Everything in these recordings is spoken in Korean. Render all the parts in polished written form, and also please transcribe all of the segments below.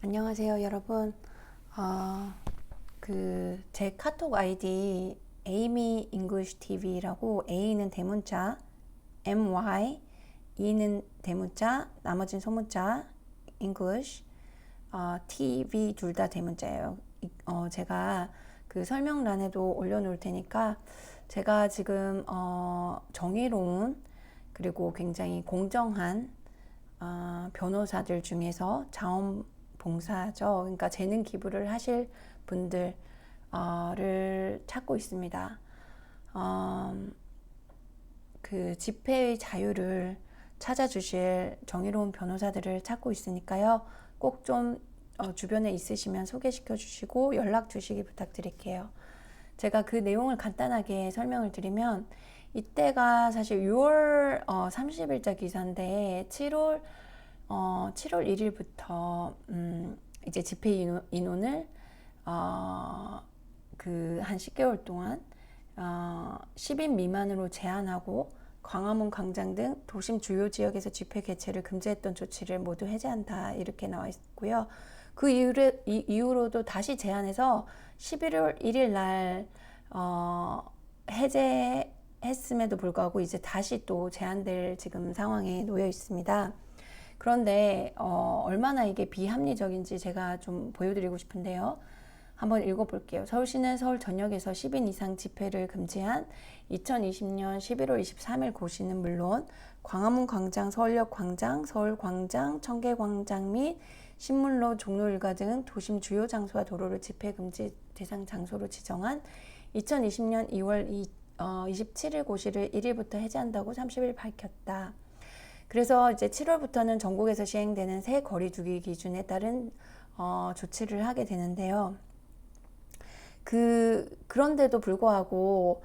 안녕하세요, 여러분. 제 카톡 아이디 에이미 잉글리시 TV라고 A는 대문자, MY, E는 대문자, 나머지는 소문자, English, TV 둘 다 대문자예요. 제가 그 설명란에도 올려놓을 테니까 제가 지금 정의로운 그리고 굉장히 공정한 변호사들 중에서 자원봉사죠. 그러니까 재능 기부를 하실 분들을 찾고 있습니다. 그 집회의 자유를 찾아주실 정의로운 변호사들을 찾고 있으니까요. 꼭 좀 주변에 있으시면 소개시켜 주시고 연락 주시기 부탁드릴게요. 제가 그 내용을 간단하게 설명을 드리면 이때가 사실 6월 30일자 기사인데 7월 1일부터 이제 집회 인원을 그 한 10개월 동안 10인 미만으로 제한하고 광화문 광장 등 도심 주요 지역에서 집회 개최를 금지했던 조치를 모두 해제한다 이렇게 나와 있고요. 그 이후로도 다시 제한해서 11월 1일 날 해제했음에도 불구하고 이제 다시 또 제한될 지금 상황에 놓여 있습니다. 그런데 얼마나 이게 비합리적인지 제가 좀 보여드리고 싶은데요. 한번 읽어볼게요. 서울시는 서울 전역에서 10인 이상 집회를 금지한 2020년 11월 23일 고시는 물론 광화문 광장, 서울역 광장, 서울광장, 청계광장 및 신문로, 종로 일가 등 도심 주요 장소와 도로를 집회 금지 대상 장소로 지정한 2020년 2월 27일 고시를 1일부터 해제한다고 30일 밝혔다. 그래서 이제 7월부터는 전국에서 시행되는 새 거리두기 기준에 따른 조치를 하게 되는데요. 그런데도 불구하고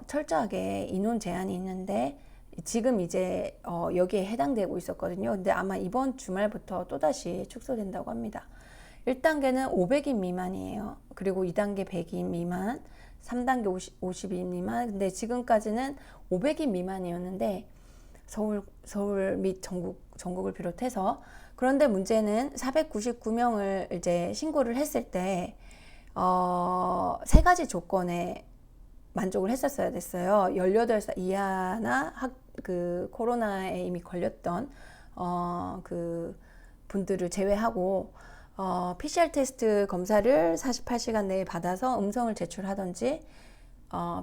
철저하게 인원 제한이 있는데 지금 이제 여기에 해당되고 있었거든요. 근데 아마 이번 주말부터 또다시 축소된다고 합니다. 1단계는 500인 미만이에요. 그리고 2단계 100인 미만, 3단계 50인 미만. 근데 지금까지는 500인 미만이었는데 서울 및 전국을 비롯해서. 그런데 문제는 499명을 이제 신고를 했을 때 세 가지 조건에 만족을 했었어야 됐어요. 18살 이하나 코로나에 이미 걸렸던 그 분들을 제외하고 PCR 테스트 검사를 48시간 내에 받아서 음성을 제출하든지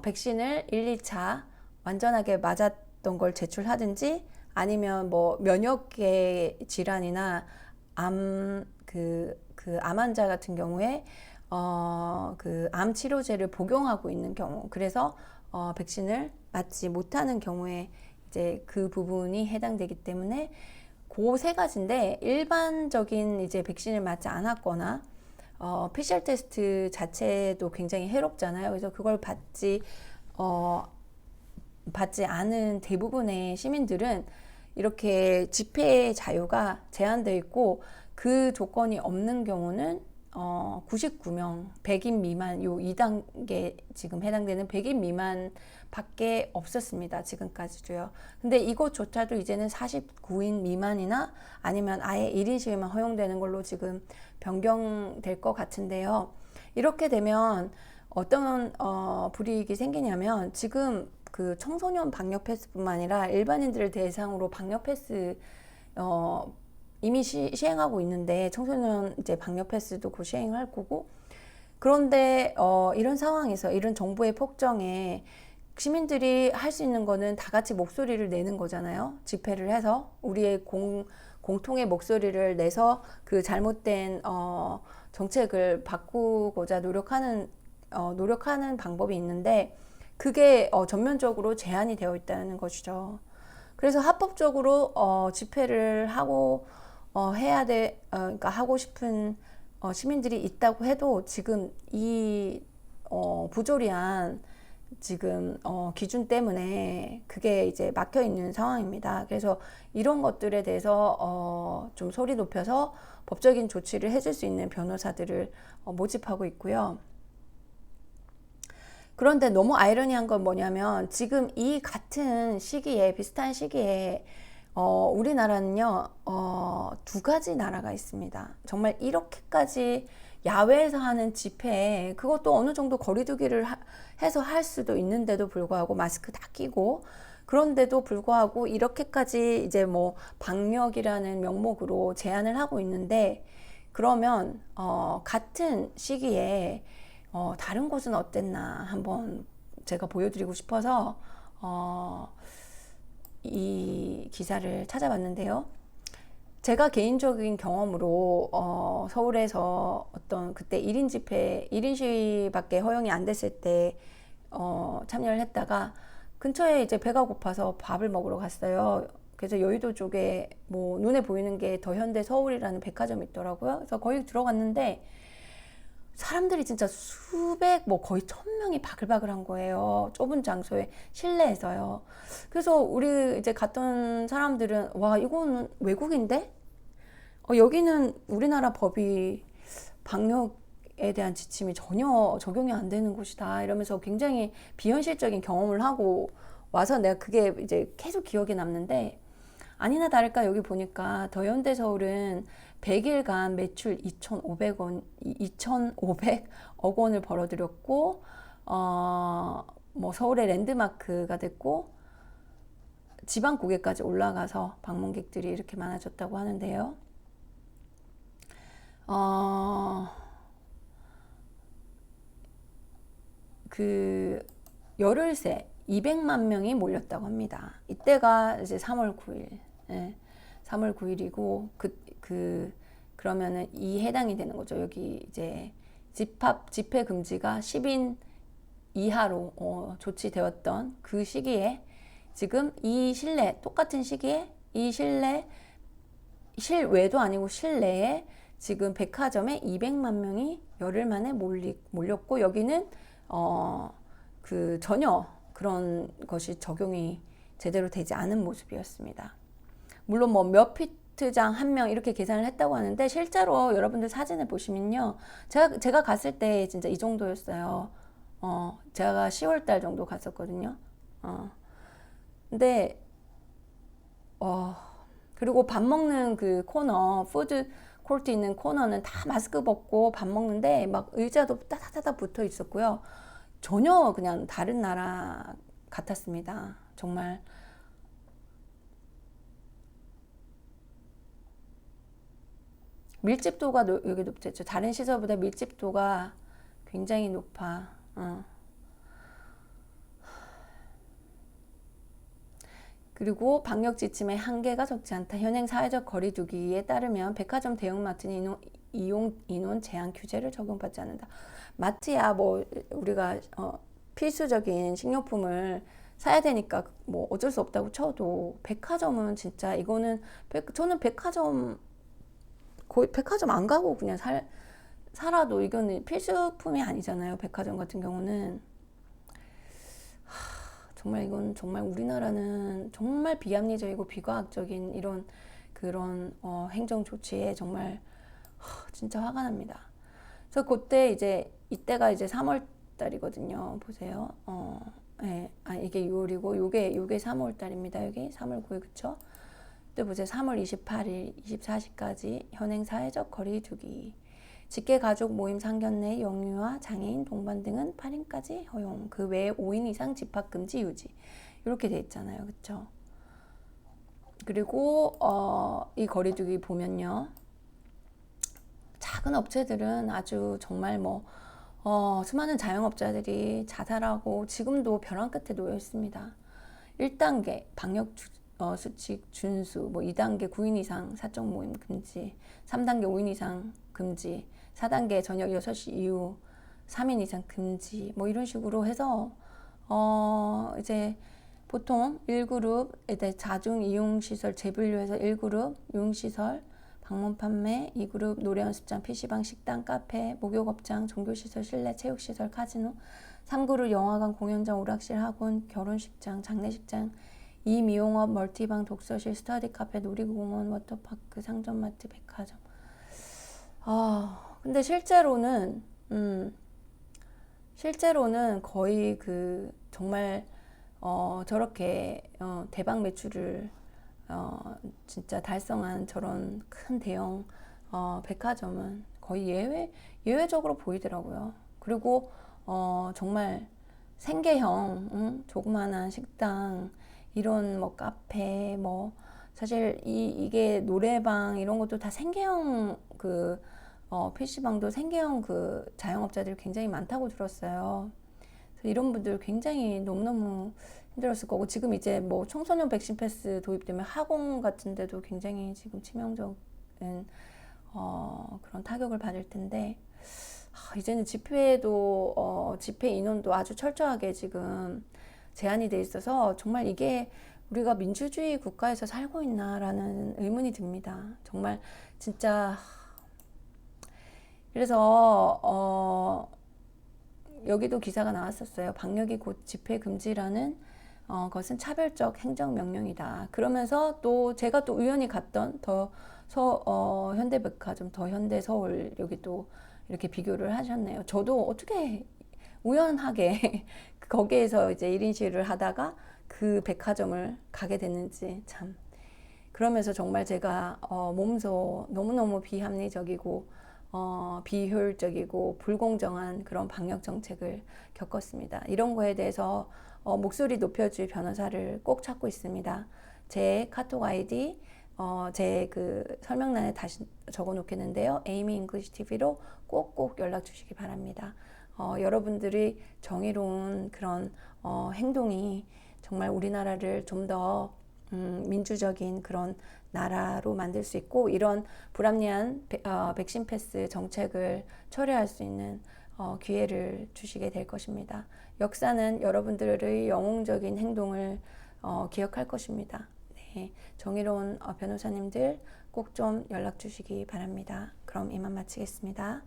백신을 1, 2차 완전하게 맞았던 걸 제출하든지 아니면 뭐 면역계 질환이나 암 환자 같은 경우에 그 암 치료제를 복용하고 있는 경우, 그래서 백신을 맞지 못하는 경우에 이제 그 부분이 해당되기 때문에 그 세 가지인데 일반적인 이제 백신을 맞지 않았거나 PCR 테스트 자체도 굉장히 해롭잖아요. 그래서 그걸 받지 않은 대부분의 시민들은 이렇게 집회 자유가 제한되어 있고 그 조건이 없는 경우는 99명, 100인 미만, 요 2단계 지금 해당되는 100인 미만 밖에 없었습니다. 지금까지도요. 근데 이것조차도 이제는 49인 미만이나 아니면 아예 1인 시위만 허용되는 걸로 지금 변경될 것 같은데요. 이렇게 되면 어떤 불이익이 생기냐면 지금 그 청소년 방역 패스뿐만 아니라 일반인들을 대상으로 방역 패스 이미 시행하고 있는데 청소년 이제 방역 패스도 곧 시행할 거고. 그런데 이런 상황에서 이런 정부의 폭정에 시민들이 할 수 있는 거는 다 같이 목소리를 내는 거잖아요. 집회를 해서 우리의 공통의 목소리를 내서 그 잘못된 정책을 바꾸고자 노력하는 방법이 있는데 그게 전면적으로 제한이 되어 있다는 것이죠. 그래서 합법적으로 집회를 하고 그러니까 하고 싶은 시민들이 있다고 해도 지금 이 부조리한 지금 기준 때문에 그게 이제 막혀 있는 상황입니다. 그래서 이런 것들에 대해서 좀 소리 높여서 법적인 조치를 해줄 수 있는 변호사들을 모집하고 있고요. 그런데 너무 아이러니한 건 뭐냐면 지금 이 같은 시기에 비슷한 시기에 우리나라는요, 두 가지 나라가 있습니다. 정말 이렇게까지 야외에서 하는 집회, 그것도 어느 정도 거리두기를 해서 할 수도 있는데도 불구하고 마스크 다 끼고, 그런데도 불구하고 이렇게까지 이제 뭐 방역이라는 명목으로 제한을 하고 있는데, 그러면, 같은 시기에, 다른 곳은 어땠나 한번 제가 보여드리고 싶어서, 이 기사를 찾아봤는데요. 제가 개인적인 경험으로 서울에서 어떤 그때 1인 집회, 1인 시위밖에 허용이 안 됐을 때 참여를 했다가 근처에 이제 배가 고파서 밥을 먹으러 갔어요. 그래서 여의도 쪽에 뭐 눈에 보이는 게 더 현대 서울이라는 백화점이 있더라고요. 그래서 거기 들어갔는데 사람들이 진짜 수백, 뭐 거의 1000명이 바글바글한 거예요. 좁은 장소에, 실내에서요. 그래서 우리 이제 갔던 사람들은, 와, 이거는 외국인데? 여기는 우리나라 법이 방역에 대한 지침이 전혀 적용이 안 되는 곳이다. 이러면서 굉장히 비현실적인 경험을 하고 와서 내가 그게 이제 계속 기억에 남는데, 아니나 다를까 여기 보니까 더 현대 서울은 100일간 매출 2,500억 원을 벌어들였고, 뭐 서울의 랜드마크가 됐고, 지방 고객까지 올라가서 방문객들이 이렇게 많아졌다고 하는데요. 그 열흘 새 200만 명이 몰렸다고 합니다. 이때가 이제 3월 9일. 예, 3월 9일이고 그러면은 이 해당이 되는 거죠. 여기 이제 집회 금지가 10인 이하로 조치되었던 그 시기에 지금 이 실내 똑같은 시기에 이 실외도 아니고 실내에 지금 백화점에 200만 명이 열흘 만에 몰렸고 여기는 전혀 그런 것이 적용이 제대로 되지 않은 모습이었습니다. 물론 뭐 몇 피트장 한 명 이렇게 계산을 했다고 하는데 실제로 여러분들 사진을 보시면요. 제가 갔을 때 진짜 이 정도였어요. 제가 10월 달 정도 갔었거든요. 근데 그리고 밥 먹는 그 코너, 푸드 코트 있는 코너는 다 마스크 벗고 밥 먹는데 막 의자도 따다다다 붙어 있었고요. 전혀 그냥 다른 나라 같았습니다. 정말. 밀집도가 여기 높죠. 다른 시설보다 밀집도가 굉장히 높아. 그리고 방역 지침의 한계가 적지 않다. 현행 사회적 거리두기에 따르면 백화점 대형마트는 이용 인원 제한 규제를 적용받지 않는다. 마트야 뭐 우리가 필수적인 식료품을 사야 되니까 뭐 어쩔 수 없다고 쳐도 백화점은 진짜 이거는 저는 거의 백화점 안 가고 그냥 살아도 이거는 필수품이 아니잖아요. 백화점 같은 경우는. 정말 이건 정말 우리나라는 정말 비합리적이고 비과학적인 이런 그런 행정 조치에 정말 진짜 화가 납니다. 그래서 그때 이때가 이제 3월 달이거든요. 보세요. 네. 이게 6월이고 요게 3월 달입니다. 여기 3월 9일 그쵸? 또 보세요. 3월 28일 24시까지 현행 사회적 거리두기. 직계 가족 모임 상견례 영유아 장애인 동반 등은 8인까지 허용. 그 외에 5인 이상 집합 금지 유지. 이렇게 돼 있잖아요. 그쵸? 그리고 이 거리두기 보면요. 작은 업체들은 아주 정말 수많은 자영업자들이 자살하고 지금도 벼랑 끝에 놓여 있습니다. 1단계 방역 수칙 준수, 2단계 9인 이상 사적 모임 금지, 3단계 5인 이상 금지, 4단계 저녁 6시 이후 3인 이상 금지, 이런 식으로 해서 이제 보통 1그룹 자중 이용시설 재분류해서 1그룹 유흥시설 방문 판매, 2그룹 노래 연습장, PC방, 식당, 카페, 목욕업장, 종교시설, 실내 체육시설, 카지노, 3그룹 영화관, 공연장, 오락실, 학원, 결혼식장, 장례식장, 2 미용업, 멀티방, 독서실, 스터디 카페, 놀이공원, 워터파크, 상점마트, 백화점. 근데 실제로는 거의 정말 저렇게 대박 매출을 진짜 달성한 저런 큰 대형 백화점은 거의 예외적으로 보이더라고요. 그리고 정말 생계형, 조그마한 식당, 이런 뭐 카페, 뭐 사실 이게 노래방 이런 것도 다 생계형 PC방도 생계형 자영업자들이 굉장히 많다고 들었어요. 그래서 이런 분들 굉장히 너무너무 힘들었을 거고, 지금 이제 뭐 청소년 백신 패스 도입되면 학원 같은 데도 굉장히 지금 치명적인 그런 타격을 받을 텐데, 이제는 집회도 집회 인원도 아주 철저하게 지금 제한이 돼 있어서 정말 이게 우리가 민주주의 국가에서 살고 있나라는 의문이 듭니다. 정말 진짜. 그래서 여기도 기사가 나왔었어요. 방역이 곧 집회 금지라는 것은 차별적 행정명령이다. 그러면서 또 제가 또 우연히 갔던 현대백화점, 더 현대서울, 여기 또 이렇게 비교를 하셨네요. 저도 어떻게 우연하게 거기에서 이제 1인 시위를 하다가 그 백화점을 가게 됐는지 참. 그러면서 정말 제가 몸소 너무너무 비합리적이고 비효율적이고 불공정한 그런 방역 정책을 겪었습니다. 이런 거에 대해서 목소리 높여줄 변호사를 꼭 찾고 있습니다. 제 카톡 아이디 제 설명란에 다시 적어 놓겠는데요. 에이미 잉글리시 TV로 꼭꼭 연락 주시기 바랍니다. 여러분들이 정의로운 그런 행동이 정말 우리나라를 좀 더 민주적인 그런 나라로 만들 수 있고, 이런 불합리한 백신 패스 정책을 철회할 수 있는 기회를 주시게 될 것입니다. 역사는 여러분들의 영웅적인 행동을 기억할 것입니다. 네, 정의로운 변호사님들 꼭 좀 연락 주시기 바랍니다. 그럼 이만 마치겠습니다.